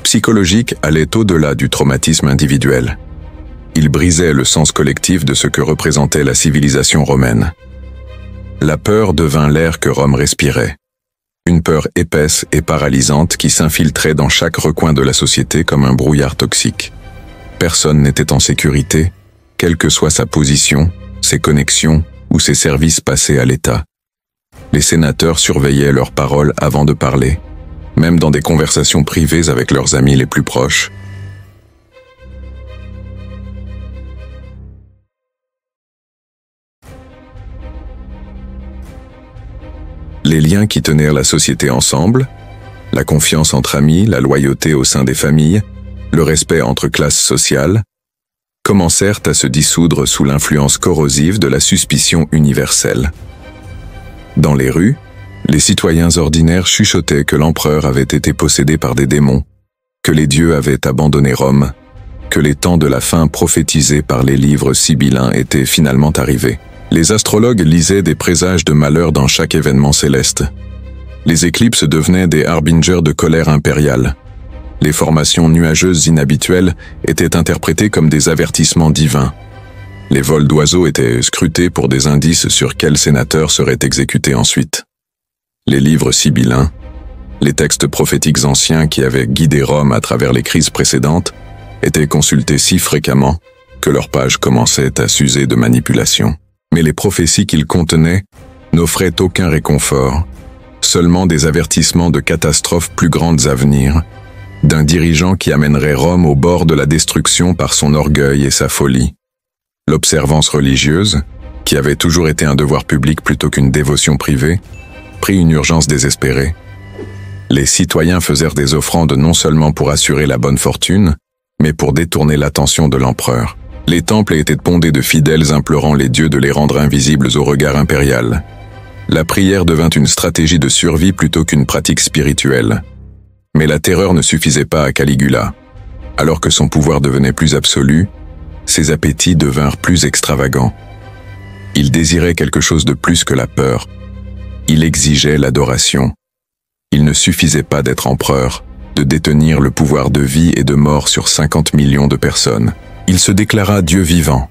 psychologique allait au-delà du traumatisme individuel. Il brisait le sens collectif de ce que représentait la civilisation romaine. La peur devint l'air que Rome respirait. Une peur épaisse et paralysante qui s'infiltrait dans chaque recoin de la société comme un brouillard toxique. Personne n'était en sécurité, quelle que soit sa position, ses connexions ou ses services passés à l'État. Les sénateurs surveillaient leurs paroles avant de parler, même dans des conversations privées avec leurs amis les plus proches. Les liens qui tenaient la société ensemble, la confiance entre amis, la loyauté au sein des familles, le respect entre classes sociales, commencèrent à se dissoudre sous l'influence corrosive de la suspicion universelle. Dans les rues, les citoyens ordinaires chuchotaient que l'empereur avait été possédé par des démons, que les dieux avaient abandonné Rome, que les temps de la fin prophétisés par les livres sibyllins étaient finalement arrivés. Les astrologues lisaient des présages de malheur dans chaque événement céleste. Les éclipses devenaient des harbingers de colère impériale. Les formations nuageuses inhabituelles étaient interprétées comme des avertissements divins. Les vols d'oiseaux étaient scrutés pour des indices sur quels sénateurs seraient exécutés ensuite. Les livres sibyllins, les textes prophétiques anciens qui avaient guidé Rome à travers les crises précédentes, étaient consultés si fréquemment que leurs pages commençaient à s'user de manipulation. Mais les prophéties qu'ils contenaient n'offraient aucun réconfort, seulement des avertissements de catastrophes plus grandes à venir, d'un dirigeant qui amènerait Rome au bord de la destruction par son orgueil et sa folie. L'observance religieuse, qui avait toujours été un devoir public plutôt qu'une dévotion privée, prit une urgence désespérée. Les citoyens faisèrent des offrandes non seulement pour assurer la bonne fortune, mais pour détourner l'attention de l'empereur. Les temples étaient bondés de fidèles implorant les dieux de les rendre invisibles au regard impérial. La prière devint une stratégie de survie plutôt qu'une pratique spirituelle. Mais la terreur ne suffisait pas à Caligula. Alors que son pouvoir devenait plus absolu, ses appétits devinrent plus extravagants. Il désirait quelque chose de plus que la peur. Il exigeait l'adoration. Il ne suffisait pas d'être empereur, de détenir le pouvoir de vie et de mort sur 50 millions de personnes. Il se déclara Dieu vivant,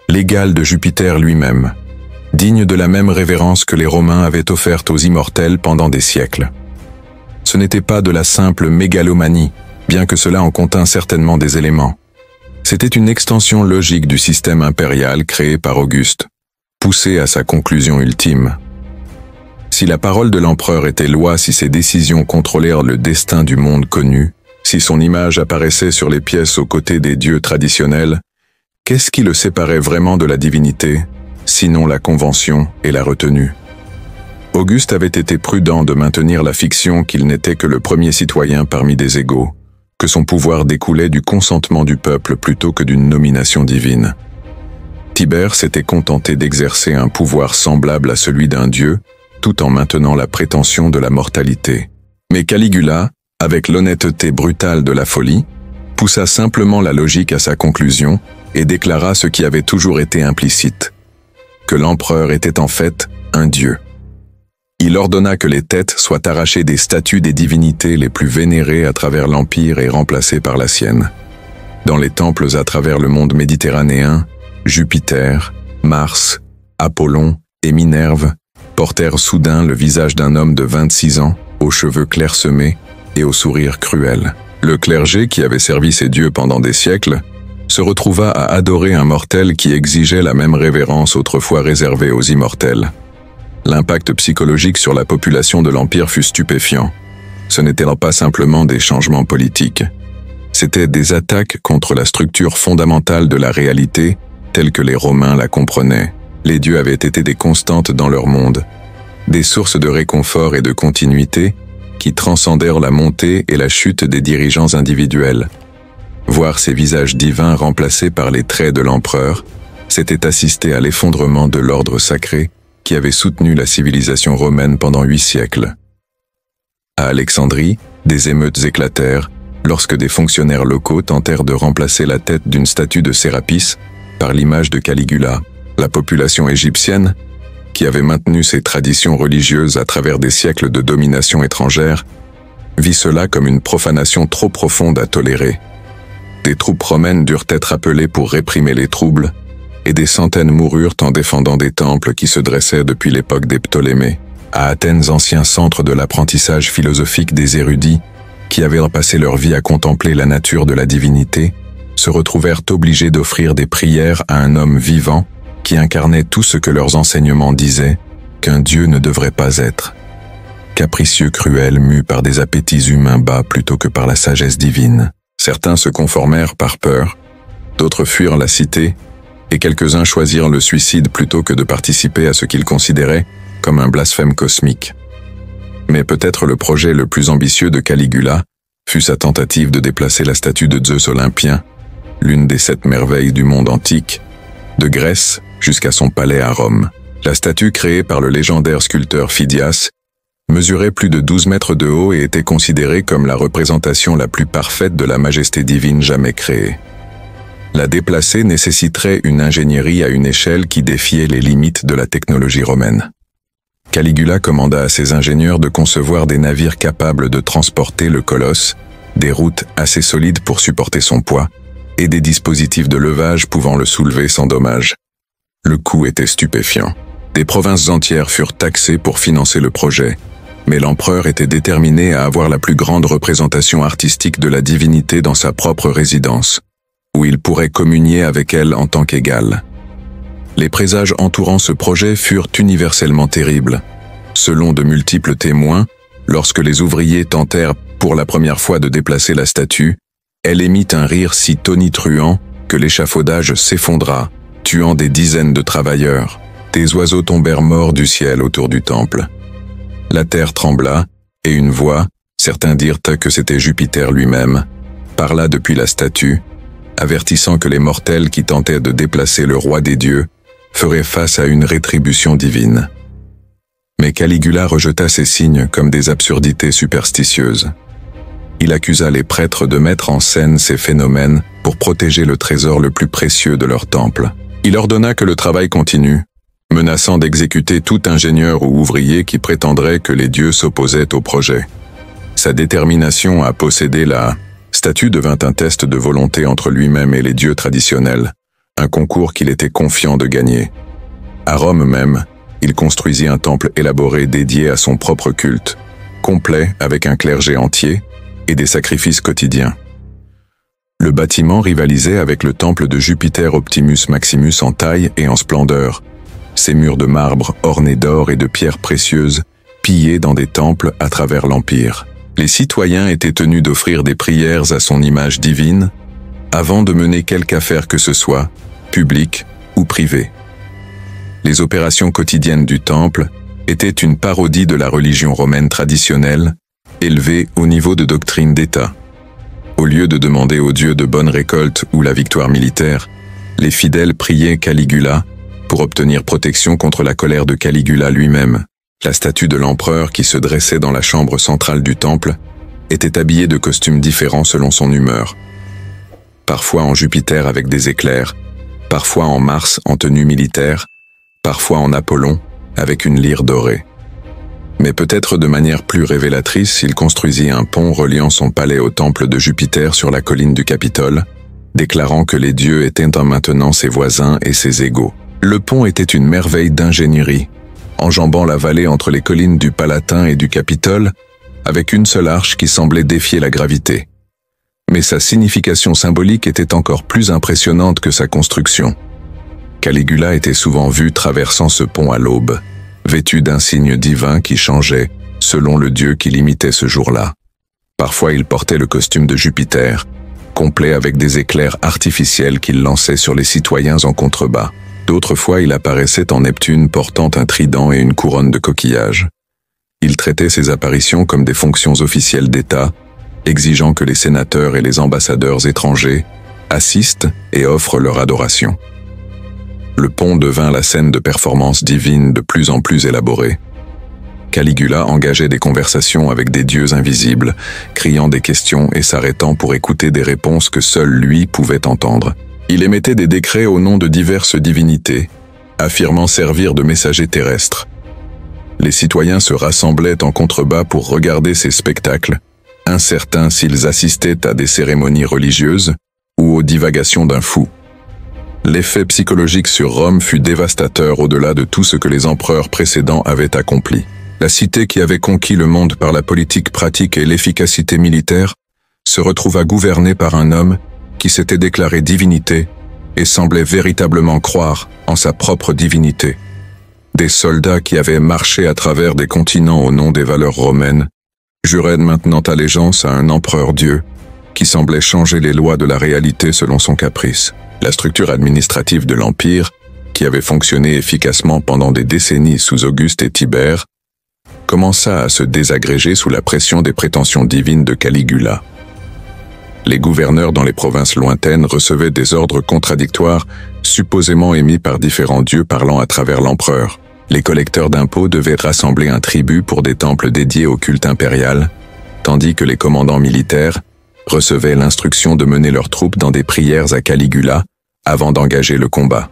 l'égal de Jupiter lui-même, digne de la même révérence que les Romains avaient offerte aux immortels pendant des siècles. Ce n'était pas de la simple mégalomanie, bien que cela en contint certainement des éléments. C'était une extension logique du système impérial créé par Auguste, poussé à sa conclusion ultime. Si la parole de l'empereur était loi, si ses décisions contrôlèrent le destin du monde connu, si son image apparaissait sur les pièces aux côtés des dieux traditionnels, qu'est-ce qui le séparait vraiment de la divinité, sinon la convention et la retenue? Auguste avait été prudent de maintenir la fiction qu'il n'était que le premier citoyen parmi des égaux, que son pouvoir découlait du consentement du peuple plutôt que d'une nomination divine. Tibère s'était contenté d'exercer un pouvoir semblable à celui d'un dieu, tout en maintenant la prétention de la mortalité. Mais Caligula, avec l'honnêteté brutale de la folie, poussa simplement la logique à sa conclusion et déclara ce qui avait toujours été implicite, que l'empereur était en fait un dieu. Il ordonna que les têtes soient arrachées des statues des divinités les plus vénérées à travers l'Empire et remplacées par la sienne. Dans les temples à travers le monde méditerranéen, Jupiter, Mars, Apollon et Minerve portèrent soudain le visage d'un homme de 26 ans, aux cheveux clairsemés et au sourire cruel. Le clergé, qui avait servi ses dieux pendant des siècles, se retrouva à adorer un mortel qui exigeait la même révérence autrefois réservée aux immortels. L'impact psychologique sur la population de l'Empire fut stupéfiant. Ce n'étaient pas simplement des changements politiques. C'étaient des attaques contre la structure fondamentale de la réalité, telle que les Romains la comprenaient. Les dieux avaient été des constantes dans leur monde, des sources de réconfort et de continuité qui transcendèrent la montée et la chute des dirigeants individuels. Voir ces visages divins remplacés par les traits de l'empereur, c'était assister à l'effondrement de l'ordre sacré qui avait soutenu la civilisation romaine pendant 8 siècles. À Alexandrie, des émeutes éclatèrent lorsque des fonctionnaires locaux tentèrent de remplacer la tête d'une statue de Sérapis par l'image de Caligula. La population égyptienne, qui avait maintenu ses traditions religieuses à travers des siècles de domination étrangère, vit cela comme une profanation trop profonde à tolérer. Des troupes romaines durent être appelées pour réprimer les troubles, et des centaines moururent en défendant des temples qui se dressaient depuis l'époque des Ptolémées. À Athènes, ancien centre de l'apprentissage philosophique des érudits, qui avaient passé leur vie à contempler la nature de la divinité, se retrouvèrent obligés d'offrir des prières à un homme vivant qui incarnait tout ce que leurs enseignements disaient qu'un Dieu ne devrait pas être. Capricieux, cruel, mus par des appétits humains bas plutôt que par la sagesse divine. Certains se conformèrent par peur, d'autres fuirent la cité, et quelques-uns choisirent le suicide plutôt que de participer à ce qu'ils considéraient comme un blasphème cosmique. Mais peut-être le projet le plus ambitieux de Caligula fut sa tentative de déplacer la statue de Zeus olympien, l'une des 7 merveilles du monde antique, de Grèce jusqu'à son palais à Rome. La statue créée par le légendaire sculpteur Phidias mesurait plus de 12 mètres de haut et était considérée comme la représentation la plus parfaite de la majesté divine jamais créée. La déplacer nécessiterait une ingénierie à une échelle qui défiait les limites de la technologie romaine. Caligula commanda à ses ingénieurs de concevoir des navires capables de transporter le colosse, des routes assez solides pour supporter son poids, et des dispositifs de levage pouvant le soulever sans dommage. Le coût était stupéfiant. Des provinces entières furent taxées pour financer le projet, mais l'empereur était déterminé à avoir la plus grande représentation artistique de la divinité dans sa propre résidence, où il pourrait communier avec elle en tant qu'égal. Les présages entourant ce projet furent universellement terribles. Selon de multiples témoins, lorsque les ouvriers tentèrent pour la première fois de déplacer la statue, elle émit un rire si tonitruant que l'échafaudage s'effondra, tuant des dizaines de travailleurs. Des oiseaux tombèrent morts du ciel autour du temple. La terre trembla, et une voix, certains dirent que c'était Jupiter lui-même, parla depuis la statue, avertissant que les mortels qui tentaient de déplacer le roi des dieux feraient face à une rétribution divine. Mais Caligula rejeta ces signes comme des absurdités superstitieuses. Il accusa les prêtres de mettre en scène ces phénomènes pour protéger le trésor le plus précieux de leur temple. Il ordonna que le travail continue, menaçant d'exécuter tout ingénieur ou ouvrier qui prétendrait que les dieux s'opposaient au projet. Sa détermination à posséder la statue devint un test de volonté entre lui-même et les dieux traditionnels, un concours qu'il était confiant de gagner. À Rome même, il construisit un temple élaboré dédié à son propre culte, complet avec un clergé entier et des sacrifices quotidiens. Le bâtiment rivalisait avec le temple de Jupiter Optimus Maximus en taille et en splendeur, ses murs de marbre ornés d'or et de pierres précieuses, pillés dans des temples à travers l'Empire. Les citoyens étaient tenus d'offrir des prières à son image divine, avant de mener quelque affaire que ce soit, publique ou privée. Les opérations quotidiennes du temple étaient une parodie de la religion romaine traditionnelle, élevée au niveau de doctrine d'État. Au lieu de demander aux dieux de bonnes récoltes ou la victoire militaire, les fidèles priaient Caligula pour obtenir protection contre la colère de Caligula lui-même. La statue de l'empereur qui se dressait dans la chambre centrale du temple était habillée de costumes différents selon son humeur. Parfois en Jupiter avec des éclairs, parfois en Mars en tenue militaire, parfois en Apollon avec une lyre dorée. Mais peut-être de manière plus révélatrice, il construisit un pont reliant son palais au temple de Jupiter sur la colline du Capitole, déclarant que les dieux étaient maintenant ses voisins et ses égaux. Le pont était une merveille d'ingénierie, enjambant la vallée entre les collines du Palatin et du Capitole, avec une seule arche qui semblait défier la gravité. Mais sa signification symbolique était encore plus impressionnante que sa construction. Caligula était souvent vu traversant ce pont à l'aube, vêtu d'un signe divin qui changeait selon le dieu qu'il imitait ce jour-là. Parfois il portait le costume de Jupiter, complet avec des éclairs artificiels qu'il lançait sur les citoyens en contrebas. D'autres fois il apparaissait en Neptune portant un trident et une couronne de coquillages. Il traitait ces apparitions comme des fonctions officielles d'État, exigeant que les sénateurs et les ambassadeurs étrangers assistent et offrent leur adoration. Le pont devint la scène de performances divines de plus en plus élaborées. Caligula engageait des conversations avec des dieux invisibles, criant des questions et s'arrêtant pour écouter des réponses que seul lui pouvait entendre. Il émettait des décrets au nom de diverses divinités, affirmant servir de messagers terrestres. Les citoyens se rassemblaient en contrebas pour regarder ces spectacles, incertains s'ils assistaient à des cérémonies religieuses ou aux divagations d'un fou. L'effet psychologique sur Rome fut dévastateur au-delà de tout ce que les empereurs précédents avaient accompli. La cité qui avait conquis le monde par la politique pratique et l'efficacité militaire se retrouva gouvernée par un homme qui s'était déclaré divinité et semblait véritablement croire en sa propre divinité. Des soldats qui avaient marché à travers des continents au nom des valeurs romaines juraient maintenant allégeance à un empereur-dieu qui semblait changer les lois de la réalité selon son caprice. La structure administrative de l'Empire, qui avait fonctionné efficacement pendant des décennies sous Auguste et Tibère, commença à se désagréger sous la pression des prétentions divines de Caligula. Les gouverneurs dans les provinces lointaines recevaient des ordres contradictoires supposément émis par différents dieux parlant à travers l'empereur. Les collecteurs d'impôts devaient rassembler un tribut pour des temples dédiés au culte impérial, tandis que les commandants militaires recevaient l'instruction de mener leurs troupes dans des prières à Caligula avant d'engager le combat.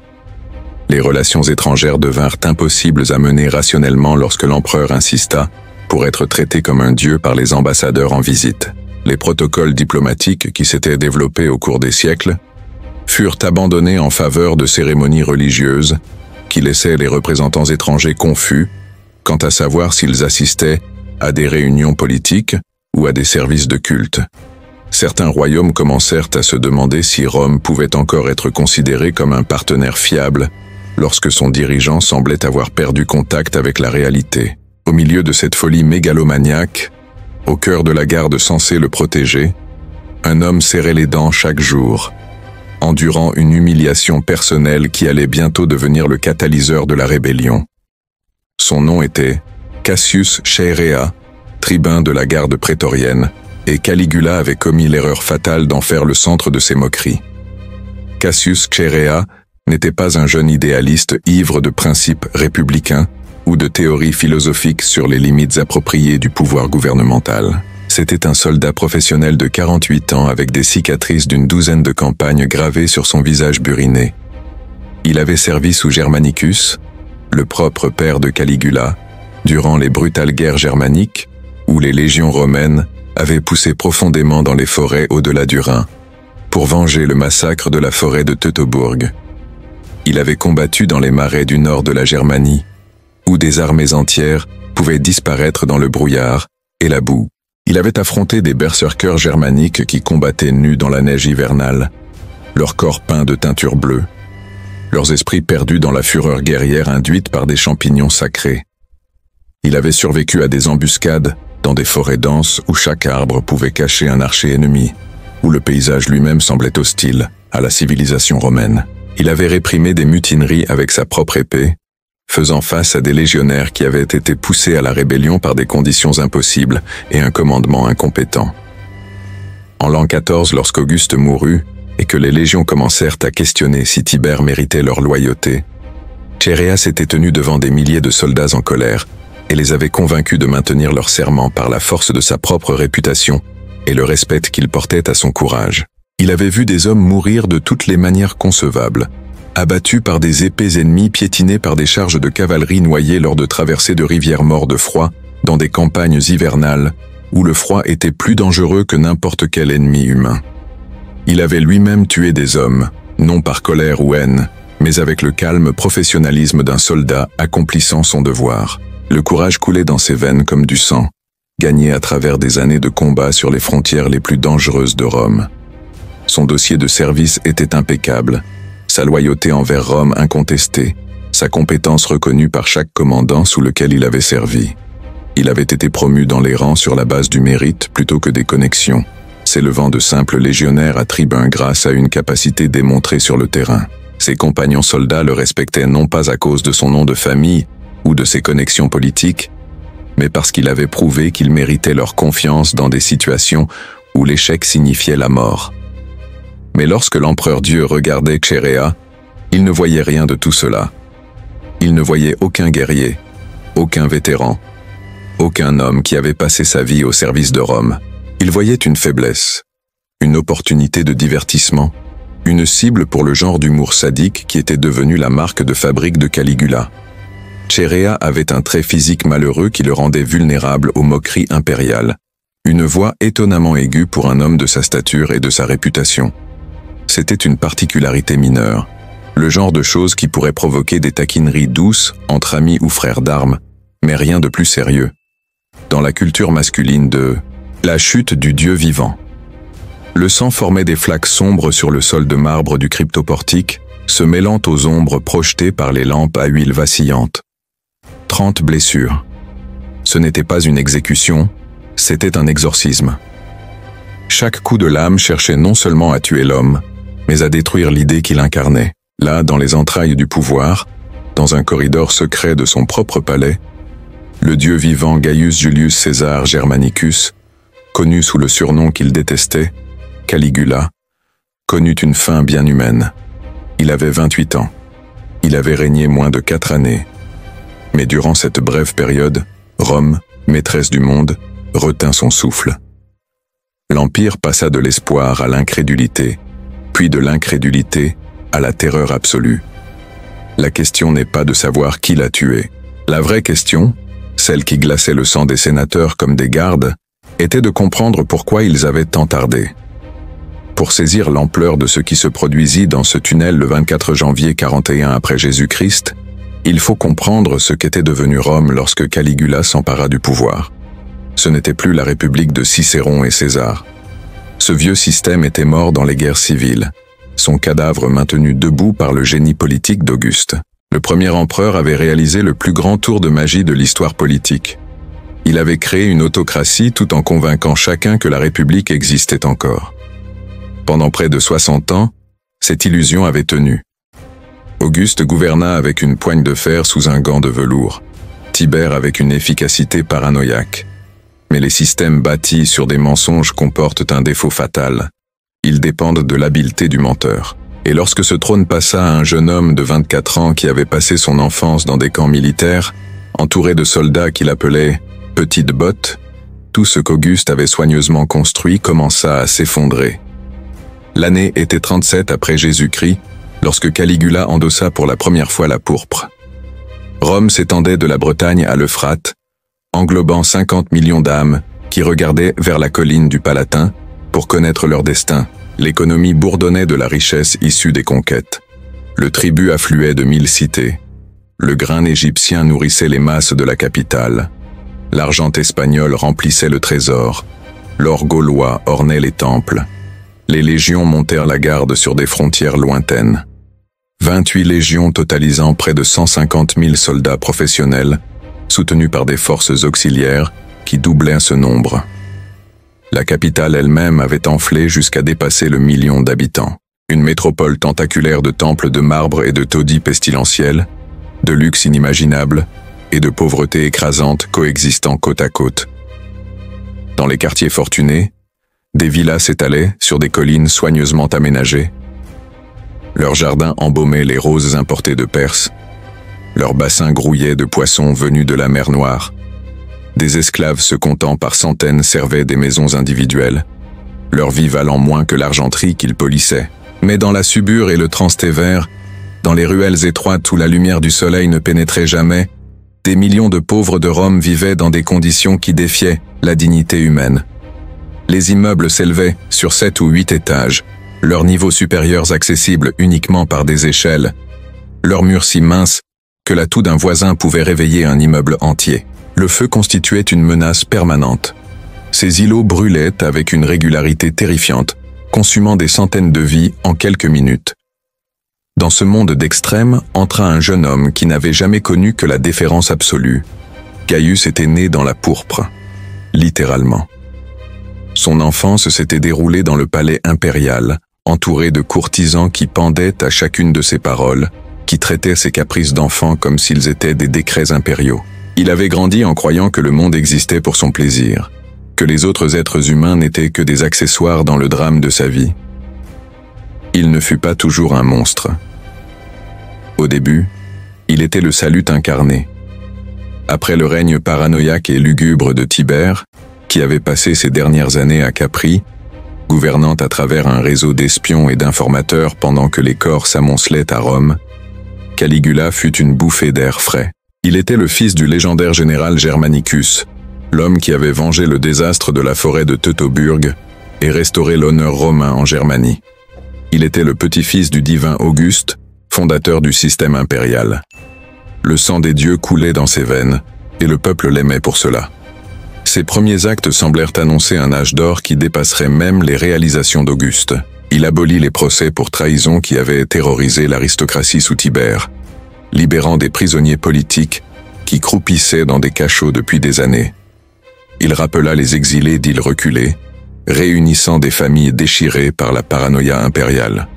Les relations étrangères devinrent impossibles à mener rationnellement lorsque l'empereur insista pour être traité comme un dieu par les ambassadeurs en visite. Les protocoles diplomatiques qui s'étaient développés au cours des siècles furent abandonnés en faveur de cérémonies religieuses qui laissaient les représentants étrangers confus quant à savoir s'ils assistaient à des réunions politiques ou à des services de culte. Certains royaumes commencèrent à se demander si Rome pouvait encore être considérée comme un partenaire fiable lorsque son dirigeant semblait avoir perdu contact avec la réalité. Au milieu de cette folie mégalomaniaque, au cœur de la garde censée le protéger, un homme serrait les dents chaque jour, endurant une humiliation personnelle qui allait bientôt devenir le catalyseur de la rébellion. Son nom était Cassius Chaerea, tribun de la garde prétorienne, et Caligula avait commis l'erreur fatale d'en faire le centre de ses moqueries. Cassius Chaerea n'était pas un jeune idéaliste ivre de principes républicains ou de théories philosophiques sur les limites appropriées du pouvoir gouvernemental. C'était un soldat professionnel de 48 ans avec des cicatrices d'une douzaine de campagnes gravées sur son visage buriné. Il avait servi sous Germanicus, le propre père de Caligula, durant les brutales guerres germaniques où les légions romaines avaient poussé profondément dans les forêts au-delà du Rhin pour venger le massacre de la forêt de Teutobourg. Il avait combattu dans les marais du nord de la Germanie, où des armées entières pouvaient disparaître dans le brouillard et la boue. Il avait affronté des berserkers germaniques qui combattaient nus dans la neige hivernale, leurs corps peints de teinture bleue, leurs esprits perdus dans la fureur guerrière induite par des champignons sacrés. Il avait survécu à des embuscades dans des forêts denses où chaque arbre pouvait cacher un archer ennemi, où le paysage lui-même semblait hostile à la civilisation romaine. Il avait réprimé des mutineries avec sa propre épée, faisant face à des légionnaires qui avaient été poussés à la rébellion par des conditions impossibles et un commandement incompétent. En l'an 14, lorsqu'Auguste mourut et que les légions commencèrent à questionner si Tibère méritait leur loyauté, Chaerea s'était tenu devant des milliers de soldats en colère et les avait convaincus de maintenir leur serment par la force de sa propre réputation et le respect qu'il portait à son courage. Il avait vu des hommes mourir de toutes les manières concevables, abattus par des épées ennemies, piétinés par des charges de cavalerie noyées lors de traversées de rivières morts de froid dans des campagnes hivernales où le froid était plus dangereux que n'importe quel ennemi humain. Il avait lui-même tué des hommes, non par colère ou haine, mais avec le calme professionnalisme d'un soldat accomplissant son devoir. Le courage coulait dans ses veines comme du sang, gagné à travers des années de combat sur les frontières les plus dangereuses de Rome. Son dossier de service était impeccable, sa loyauté envers Rome incontestée, sa compétence reconnue par chaque commandant sous lequel il avait servi. Il avait été promu dans les rangs sur la base du mérite plutôt que des connexions, s'élevant de simple légionnaire à tribun grâce à une capacité démontrée sur le terrain. Ses compagnons soldats le respectaient non pas à cause de son nom de famille ou de ses connexions politiques, mais parce qu'il avait prouvé qu'il méritait leur confiance dans des situations où l'échec signifiait la mort. Mais lorsque l'empereur Dieu regardait Chaerea, il ne voyait rien de tout cela. Il ne voyait aucun guerrier, aucun vétéran, aucun homme qui avait passé sa vie au service de Rome. Il voyait une faiblesse, une opportunité de divertissement, une cible pour le genre d'humour sadique qui était devenu la marque de fabrique de Caligula. Chaerea avait un trait physique malheureux qui le rendait vulnérable aux moqueries impériales, Une voix étonnamment aiguë pour un homme de sa stature et de sa réputation. C'était une particularité mineure, le genre de chose qui pourrait provoquer des taquineries douces entre amis ou frères d'armes, mais rien de plus sérieux. Dans la culture masculine de la chute du Dieu vivant. Le sang formait des flaques sombres sur le sol de marbre du cryptoportique, se mêlant aux ombres projetées par les lampes à huile vacillante. 30 blessures. Ce n'était pas une exécution, c'était un exorcisme. Chaque coup de lame cherchait non seulement à tuer l'homme, mais à détruire l'idée qu'il incarnait. Là, dans les entrailles du pouvoir, dans un corridor secret de son propre palais, le dieu vivant Gaius Julius Caesar Germanicus, connu sous le surnom qu'il détestait, Caligula, connut une fin bien humaine. Il avait 28 ans. Il avait régné moins de 4 années. Mais durant cette brève période, Rome, maîtresse du monde, retint son souffle. L'Empire passa de l'espoir à l'incrédulité, puis de l'incrédulité à la terreur absolue. La question n'est pas de savoir qui l'a tué. La vraie question, celle qui glaçait le sang des sénateurs comme des gardes, était de comprendre pourquoi ils avaient tant tardé. Pour saisir l'ampleur de ce qui se produisit dans ce tunnel le 24 janvier 41 après Jésus-Christ, il faut comprendre ce qu'était devenu Rome lorsque Caligula s'empara du pouvoir. Ce n'était plus la République de Cicéron et César. Ce vieux système était mort dans les guerres civiles, son cadavre maintenu debout par le génie politique d'Auguste. Le premier empereur avait réalisé le plus grand tour de magie de l'histoire politique. Il avait créé une autocratie tout en convainquant chacun que la République existait encore. Pendant près de 60 ans, cette illusion avait tenu. Auguste gouverna avec une poigne de fer sous un gant de velours, Tibère avec une efficacité paranoïaque. Mais les systèmes bâtis sur des mensonges comportent un défaut fatal. Ils dépendent de l'habileté du menteur. Et lorsque ce trône passa à un jeune homme de 24 ans qui avait passé son enfance dans des camps militaires, entouré de soldats qu'il appelait « petites bottes », tout ce qu'Auguste avait soigneusement construit commença à s'effondrer. L'année était 37 après Jésus-Christ, lorsque Caligula endossa pour la première fois la pourpre. Rome s'étendait de la Bretagne à l'Euphrate, englobant 50 millions d'âmes qui regardaient vers la colline du Palatin pour connaître leur destin. L'économie bourdonnait de la richesse issue des conquêtes. Le tribut affluait de 1000 cités. Le grain égyptien nourrissait les masses de la capitale. L'argent espagnol remplissait le trésor. L'or gaulois ornait les temples. Les légions montèrent la garde sur des frontières lointaines. 28 légions totalisant près de 150 000 soldats professionnels, soutenus par des forces auxiliaires qui doublaient ce nombre. La capitale elle-même avait enflé jusqu'à dépasser le 1 million d'habitants. Une métropole tentaculaire de temples de marbre et de taudis pestilentiels, de luxe inimaginable et de pauvreté écrasante coexistant côte à côte. Dans les quartiers fortunés, des villas s'étalaient sur des collines soigneusement aménagées. Leurs jardins embaumaient les roses importées de Perse. Leurs bassins grouillaient de poissons venus de la mer Noire. Des esclaves se comptant par centaines servaient des maisons individuelles, leur vie valant moins que l'argenterie qu'ils polissaient. Mais dans la Subure et le Transtévère, dans les ruelles étroites où la lumière du soleil ne pénétrait jamais, des millions de pauvres de Rome vivaient dans des conditions qui défiaient la dignité humaine. Les immeubles s'élevaient sur 7 ou 8 étages, leurs niveaux supérieurs accessibles uniquement par des échelles, leurs murs si minces que la toux d'un voisin pouvait réveiller un immeuble entier. Le feu constituait une menace permanente. Ces îlots brûlaient avec une régularité terrifiante, consumant des centaines de vies en quelques minutes. Dans ce monde d'extrêmes entra un jeune homme qui n'avait jamais connu que la déférence absolue. Gaius était né dans la pourpre, littéralement. Son enfance s'était déroulée dans le palais impérial, entouré de courtisans qui pendaient à chacune de ses paroles, qui traitaient ses caprices d'enfant comme s'ils étaient des décrets impériaux. Il avait grandi en croyant que le monde existait pour son plaisir, que les autres êtres humains n'étaient que des accessoires dans le drame de sa vie. Il ne fut pas toujours un monstre. Au début, il était le salut incarné. Après le règne paranoïaque et lugubre de Tibère, qui avait passé ses dernières années à Capri, gouvernant à travers un réseau d'espions et d'informateurs pendant que les corps s'amoncelaient à Rome, Caligula fut une bouffée d'air frais. Il était le fils du légendaire général Germanicus, l'homme qui avait vengé le désastre de la forêt de Teutoburg et restauré l'honneur romain en Germanie. Il était le petit-fils du divin Auguste, fondateur du système impérial. Le sang des dieux coulait dans ses veines, et le peuple l'aimait pour cela. Ses premiers actes semblèrent annoncer un âge d'or qui dépasserait même les réalisations d'Auguste. Il abolit les procès pour trahison qui avaient terrorisé l'aristocratie sous Tibère, libérant des prisonniers politiques qui croupissaient dans des cachots depuis des années. Il rappela les exilés d'îles reculées, réunissant des familles déchirées par la paranoïa impériale.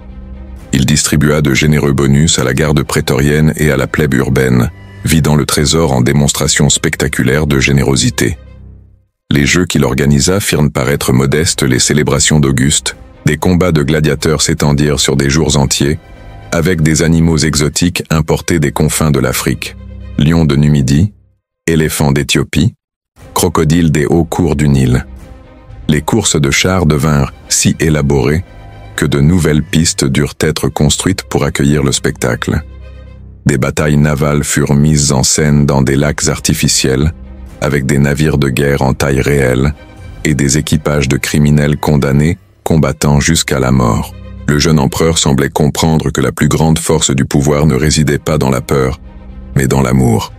Il distribua de généreux bonus à la garde prétorienne et à la plèbe urbaine, vidant le trésor en démonstrations spectaculaires de générosité. Les jeux qu'il organisa firent paraître modestes les célébrations d'Auguste, des combats de gladiateurs s'étendirent sur des jours entiers, avec des animaux exotiques importés des confins de l'Afrique, lions de Numidie, éléphants d'Éthiopie, crocodiles des hauts cours du Nil. Les courses de chars devinrent si élaborées que de nouvelles pistes durent être construites pour accueillir le spectacle. Des batailles navales furent mises en scène dans des lacs artificiels, avec des navires de guerre en taille réelle et des équipages de criminels condamnés combattant jusqu'à la mort. Le jeune empereur semblait comprendre que la plus grande force du pouvoir ne résidait pas dans la peur, mais dans l'amour.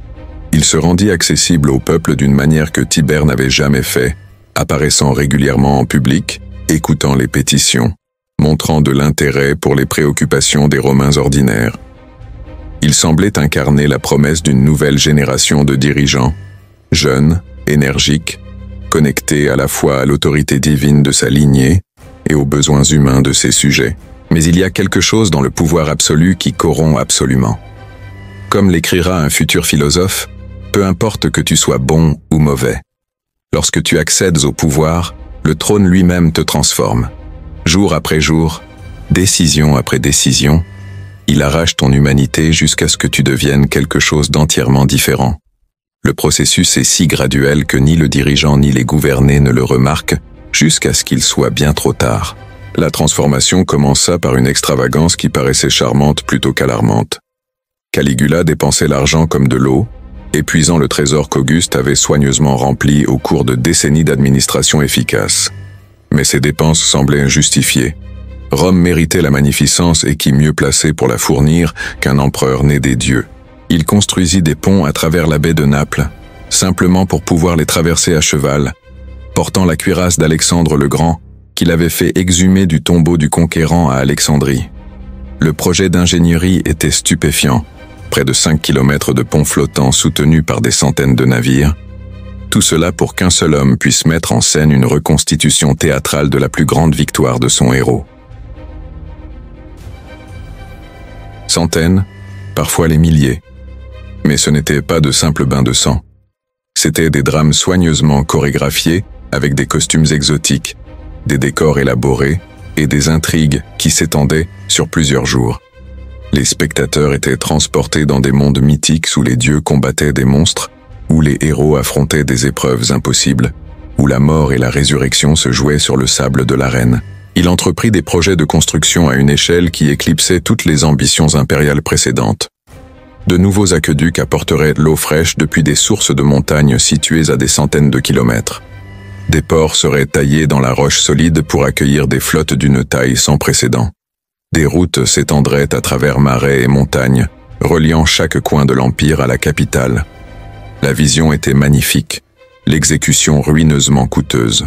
Il se rendit accessible au peuple d'une manière que Tibère n'avait jamais fait, apparaissant régulièrement en public, écoutant les pétitions, montrant de l'intérêt pour les préoccupations des Romains ordinaires. Il semblait incarner la promesse d'une nouvelle génération de dirigeants, jeunes, énergiques, connectés à la fois à l'autorité divine de sa lignée et aux besoins humains de ses sujets. Mais il y a quelque chose dans le pouvoir absolu qui corrompt absolument. Comme l'écrira un futur philosophe, peu importe que tu sois bon ou mauvais. Lorsque tu accèdes au pouvoir, le trône lui-même te transforme. Jour après jour, décision après décision, il arrache ton humanité jusqu'à ce que tu deviennes quelque chose d'entièrement différent. Le processus est si graduel que ni le dirigeant ni les gouvernés ne le remarquent jusqu'à ce qu'il soit bien trop tard. La transformation commença par une extravagance qui paraissait charmante plutôt qu'alarmante. Caligula dépensait l'argent comme de l'eau, épuisant le trésor qu'Auguste avait soigneusement rempli au cours de décennies d'administration efficace. Mais ces dépenses semblaient injustifiées. Rome méritait la magnificence et qui mieux placé pour la fournir qu'un empereur né des dieux. Il construisit des ponts à travers la baie de Naples, simplement pour pouvoir les traverser à cheval, portant la cuirasse d'Alexandre le Grand, qu'il avait fait exhumer du tombeau du conquérant à Alexandrie. Le projet d'ingénierie était stupéfiant, près de 5 kilomètres de ponts flottants soutenus par des centaines de navires, tout cela pour qu'un seul homme puisse mettre en scène une reconstitution théâtrale de la plus grande victoire de son héros. Centaines, parfois les milliers. Mais ce n'était pas de simples bains de sang. C'étaient des drames soigneusement chorégraphiés, avec des costumes exotiques, des décors élaborés et des intrigues qui s'étendaient sur plusieurs jours. Les spectateurs étaient transportés dans des mondes mythiques où les dieux combattaient des monstres, où les héros affrontaient des épreuves impossibles, où la mort et la résurrection se jouaient sur le sable de l'arène. Il entreprit des projets de construction à une échelle qui éclipsait toutes les ambitions impériales précédentes. De nouveaux aqueducs apporteraient de l'eau fraîche depuis des sources de montagnes situées à des centaines de kilomètres. Des ports seraient taillés dans la roche solide pour accueillir des flottes d'une taille sans précédent. Des routes s'étendraient à travers marais et montagnes, reliant chaque coin de l'Empire à la capitale. La vision était magnifique, l'exécution ruineusement coûteuse.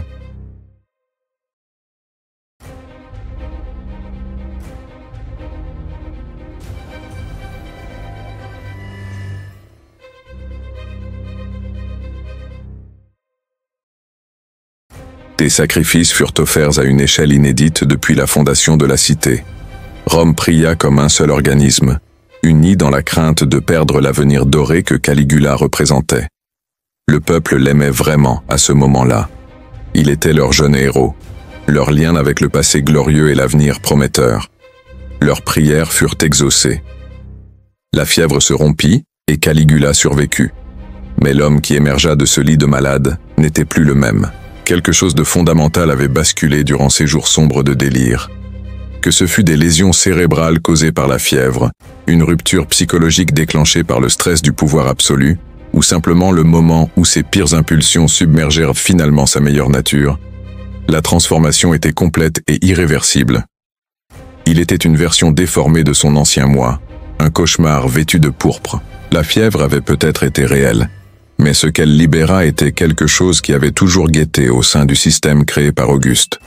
Des sacrifices furent offerts à une échelle inédite depuis la fondation de la cité. Rome pria comme un seul organisme, uni dans la crainte de perdre l'avenir doré que Caligula représentait. Le peuple l'aimait vraiment à ce moment-là. Il était leur jeune héros, leur lien avec le passé glorieux et l'avenir prometteur. Leurs prières furent exaucées. La fièvre se rompit et Caligula survécut. Mais l'homme qui émergea de ce lit de malade n'était plus le même. Quelque chose de fondamental avait basculé durant ces jours sombres de délire. Que ce fût des lésions cérébrales causées par la fièvre, une rupture psychologique déclenchée par le stress du pouvoir absolu, ou simplement le moment où ses pires impulsions submergèrent finalement sa meilleure nature, la transformation était complète et irréversible. Il était une version déformée de son ancien moi, un cauchemar vêtu de pourpre. La fièvre avait peut-être été réelle, mais ce qu'elle libéra était quelque chose qui avait toujours guetté au sein du système créé par Auguste.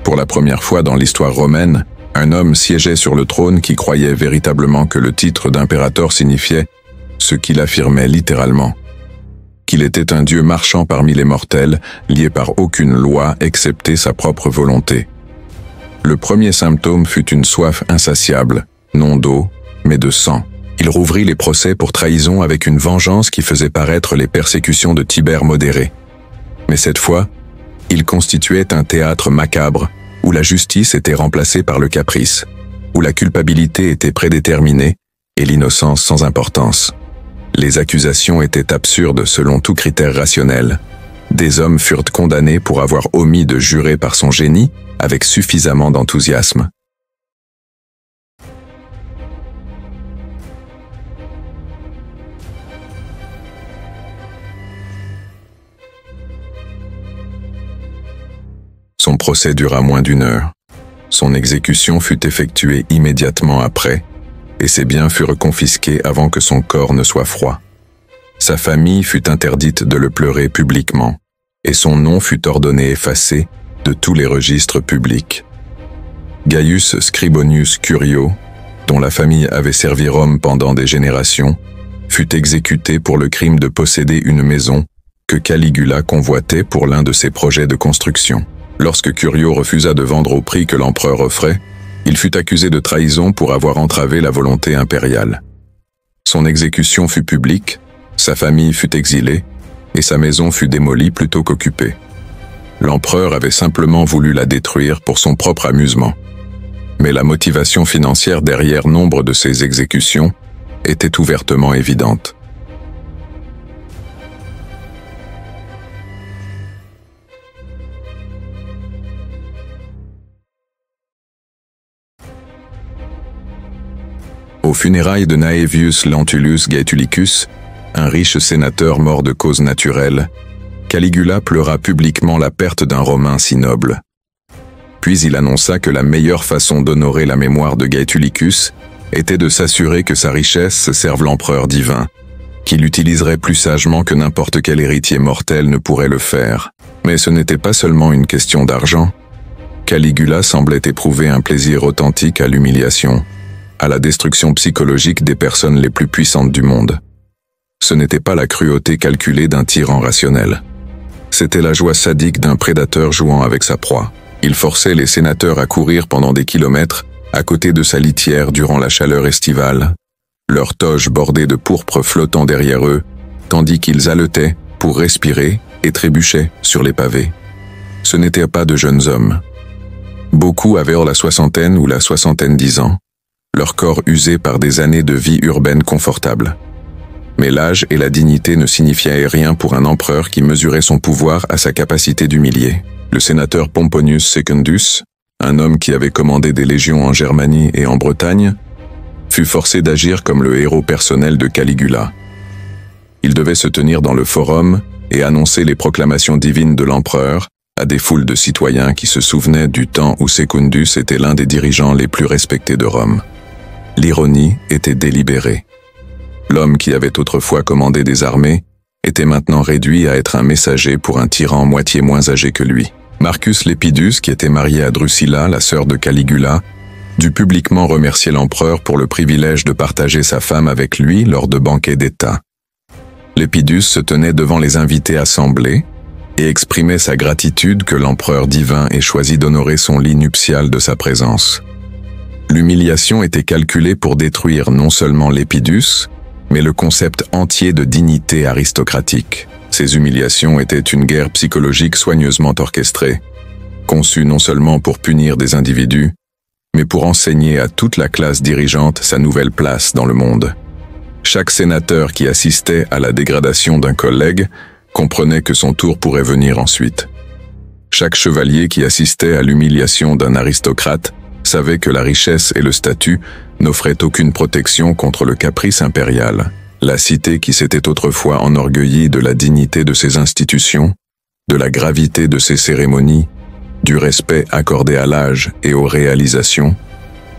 Pour la première fois dans l'histoire romaine, un homme siégeait sur le trône qui croyait véritablement que le titre d'impérator signifiait ce qu'il affirmait littéralement, qu'il était un dieu marchant parmi les mortels, lié par aucune loi excepté sa propre volonté. Le premier symptôme fut une soif insatiable, non d'eau, mais de sang. Il rouvrit les procès pour trahison avec une vengeance qui faisait paraître les persécutions de Tibère modérées. Mais cette fois, il constituait un théâtre macabre où la justice était remplacée par le caprice, où la culpabilité était prédéterminée et l'innocence sans importance. Les accusations étaient absurdes selon tout critère rationnel. Des hommes furent condamnés pour avoir omis de jurer par son génie avec suffisamment d'enthousiasme. Son procès dura moins d'1 heure. Son exécution fut effectuée immédiatement après, et ses biens furent confisqués avant que son corps ne soit froid. Sa famille fut interdite de le pleurer publiquement, et son nom fut ordonné effacé de tous les registres publics. Gaius Scribonius Curio, dont la famille avait servi Rome pendant des générations, fut exécuté pour le crime de posséder une maison que Caligula convoitait pour l'un de ses projets de construction. Lorsque Curio refusa de vendre au prix que l'empereur offrait, il fut accusé de trahison pour avoir entravé la volonté impériale. Son exécution fut publique, sa famille fut exilée, et sa maison fut démolie plutôt qu'occupée. L'empereur avait simplement voulu la détruire pour son propre amusement. Mais la motivation financière derrière nombre de ces exécutions était ouvertement évidente. Aux funérailles de Naevius Lentulus Gaetulicus, un riche sénateur mort de cause naturelle, Caligula pleura publiquement la perte d'un Romain si noble. Puis il annonça que la meilleure façon d'honorer la mémoire de Gaetulicus était de s'assurer que sa richesse serve l'empereur divin, qui l'utiliserait plus sagement que n'importe quel héritier mortel ne pourrait le faire. Mais ce n'était pas seulement une question d'argent. Caligula semblait éprouver un plaisir authentique à l'humiliation, à la destruction psychologique des personnes les plus puissantes du monde. Ce n'était pas la cruauté calculée d'un tyran rationnel. C'était la joie sadique d'un prédateur jouant avec sa proie. Il forçait les sénateurs à courir pendant des kilomètres à côté de sa litière durant la chaleur estivale, leurs toges bordées de pourpre flottant derrière eux, tandis qu'ils haletaient pour respirer et trébuchaient sur les pavés. Ce n'étaient pas de jeunes hommes. Beaucoup avaient la soixantaine ou la soixantaine-dix ans, leur corps usé par des années de vie urbaine confortable. Mais l'âge et la dignité ne signifiaient rien pour un empereur qui mesurait son pouvoir à sa capacité d'humilier. Le sénateur Pomponius Secundus, un homme qui avait commandé des légions en Germanie et en Bretagne, fut forcé d'agir comme le héros personnel de Caligula. Il devait se tenir dans le forum et annoncer les proclamations divines de l'empereur à des foules de citoyens qui se souvenaient du temps où Secundus était l'un des dirigeants les plus respectés de Rome. L'ironie était délibérée. L'homme qui avait autrefois commandé des armées était maintenant réduit à être un messager pour un tyran moitié moins âgé que lui. Marcus Lepidus, qui était marié à Drusilla, la sœur de Caligula, dut publiquement remercier l'empereur pour le privilège de partager sa femme avec lui lors de banquets d'État. Lepidus se tenait devant les invités assemblés et exprimait sa gratitude que l'empereur divin ait choisi d'honorer son lit nuptial de sa présence. L'humiliation était calculée pour détruire non seulement Lepidus, mais le concept entier de dignité aristocratique. Ces humiliations étaient une guerre psychologique soigneusement orchestrée, conçue non seulement pour punir des individus, mais pour enseigner à toute la classe dirigeante sa nouvelle place dans le monde. Chaque sénateur qui assistait à la dégradation d'un collègue comprenait que son tour pourrait venir ensuite. Chaque chevalier qui assistait à l'humiliation d'un aristocrate savait que la richesse et le statut n'offraient aucune protection contre le caprice impérial. La cité qui s'était autrefois enorgueillie de la dignité de ses institutions, de la gravité de ses cérémonies, du respect accordé à l'âge et aux réalisations,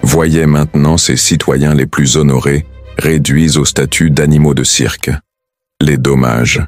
voyait maintenant ses citoyens les plus honorés réduits au statut d'animaux de cirque. Les dommages.